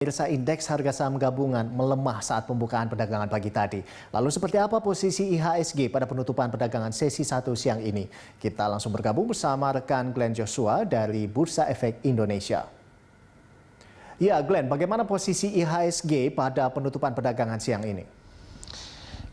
Pemirsa, indeks harga saham gabungan melemah saat pembukaan perdagangan pagi tadi. Lalu seperti apa posisi IHSG pada penutupan perdagangan sesi 1 siang ini? Kita langsung bergabung bersama rekan Glenn Joshua dari Bursa Efek Indonesia. Ya, Glenn, bagaimana posisi IHSG pada penutupan perdagangan siang ini?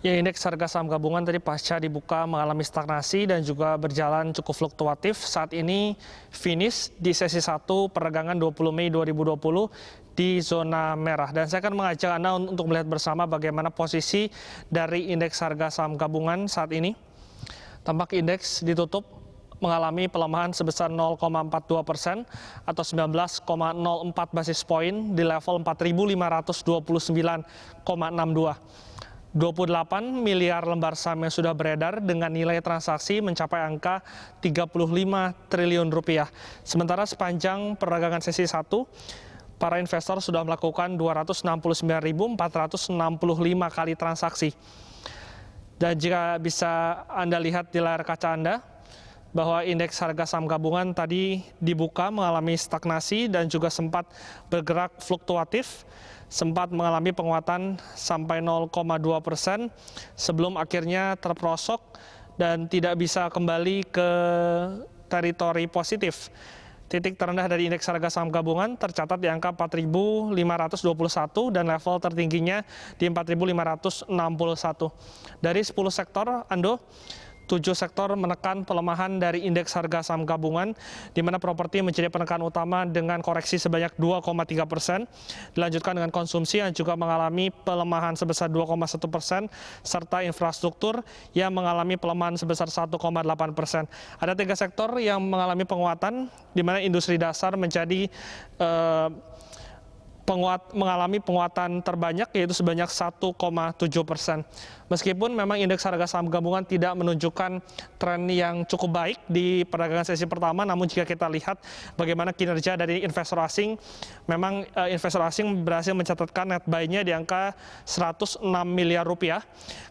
Ya, indeks harga saham gabungan tadi pasca dibuka mengalami stagnasi dan juga berjalan cukup fluktuatif. Saat ini finish di sesi 1 perdagangan 20 Mei 2020 di zona merah. Dan saya akan mengajak Anda untuk melihat bersama bagaimana posisi dari indeks harga saham gabungan saat ini. Tampak indeks ditutup mengalami pelemahan sebesar 0,42% atau 19,04 basis poin di level 4.529,62. 28 miliar lembar saham yang sudah beredar dengan nilai transaksi mencapai angka 35 triliun rupiah. Sementara sepanjang perdagangan sesi 1, para investor sudah melakukan 269.465 kali transaksi. Dan jika bisa Anda lihat di layar kaca Anda, bahwa indeks harga saham gabungan tadi dibuka mengalami stagnasi dan juga sempat bergerak fluktuatif, sempat mengalami penguatan sampai 0,2% sebelum akhirnya terperosok dan tidak bisa kembali ke teritori positif. Titik terendah dari indeks harga saham gabungan tercatat di angka 4.521 dan level tertingginya di 4.561. Dari 10 sektor, Ando, 7 sektor menekan pelemahan dari indeks harga saham gabungan, di mana properti menjadi penekan utama dengan koreksi sebanyak 2,3%, dilanjutkan dengan konsumsi yang juga mengalami pelemahan sebesar 2,1%, serta infrastruktur yang mengalami pelemahan sebesar 1,8%. Ada 3 sektor yang mengalami penguatan, di mana industri dasar menjadi mengalami penguatan terbanyak, yaitu sebanyak 1,7%. Meskipun memang indeks harga saham gabungan tidak menunjukkan tren yang cukup baik di perdagangan sesi pertama, namun jika kita lihat bagaimana kinerja dari investor asing, memang investor asing berhasil mencatatkan net buy-nya di angka 106 miliar rupiah,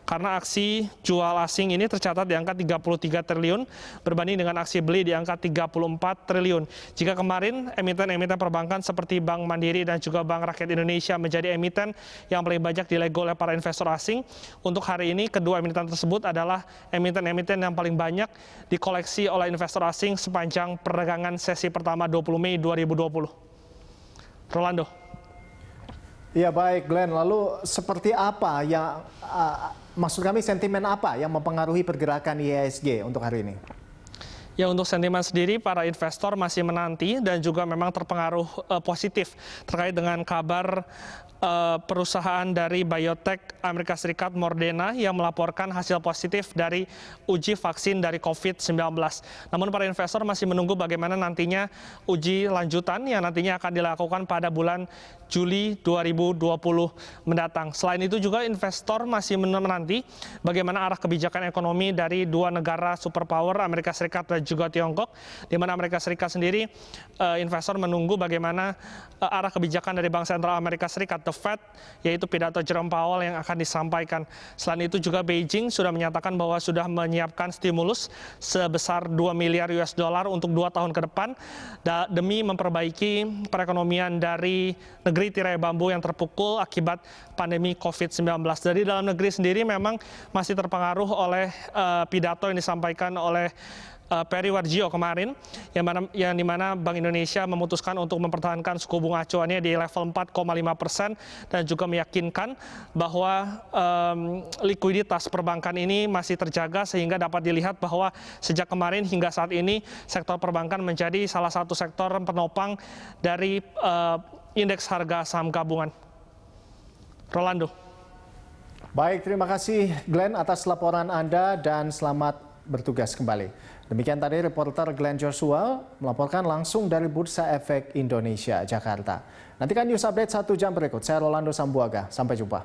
karena aksi jual asing ini tercatat di angka 33 triliun, berbanding dengan aksi beli di angka 34 triliun. Jika kemarin emiten-emiten perbankan seperti Bank Mandiri dan juga Bank Rakyat Indonesia menjadi emiten yang paling banyak dilego oleh para investor asing, untuk hari ini kedua emiten tersebut adalah emiten-emiten yang paling banyak dikoleksi oleh investor asing sepanjang perdagangan sesi pertama 20 Mei 2020. Rolando. Ya, baik Glenn, lalu seperti apa yang maksud kami sentimen apa yang mempengaruhi pergerakan IHSG untuk hari ini? Ya, untuk sentimen sendiri, para investor masih menanti dan juga memang terpengaruh positif terkait dengan kabar perusahaan dari biotech Amerika Serikat Moderna yang melaporkan hasil positif dari uji vaksin dari COVID-19. Namun para investor masih menunggu bagaimana nantinya uji lanjutan yang nantinya akan dilakukan pada bulan Juli 2020 mendatang. Selain itu juga investor masih menanti bagaimana arah kebijakan ekonomi dari dua negara superpower, Amerika Serikat dan juga Tiongkok, di mana Amerika Serikat sendiri investor menunggu bagaimana arah kebijakan dari Bank Sentral Amerika Serikat, The Fed, yaitu pidato Jerome Powell yang akan disampaikan. Selain itu juga Beijing sudah menyatakan bahwa sudah menyiapkan stimulus sebesar 2 miliar US dollar untuk 2 tahun ke depan demi memperbaiki perekonomian dari negeri tirai bambu yang terpukul akibat pandemi COVID-19. Dari dalam negeri sendiri memang masih terpengaruh oleh pidato yang disampaikan oleh Peri Warjio kemarin, yang dimana Bank Indonesia memutuskan untuk mempertahankan suku bunga acuannya di level 4,5% dan juga meyakinkan bahwa likuiditas perbankan ini masih terjaga, sehingga dapat dilihat bahwa sejak kemarin hingga saat ini sektor perbankan menjadi salah satu sektor penopang dari indeks harga saham gabungan. Rolando. Baik, terima kasih Glenn atas laporan Anda dan selamat bertugas kembali. Demikian tadi reporter Glenn Joshua melaporkan langsung dari Bursa Efek Indonesia, Jakarta. Nantikan news update 1 jam berikut. Saya Rolando Sambuaga. Sampai jumpa.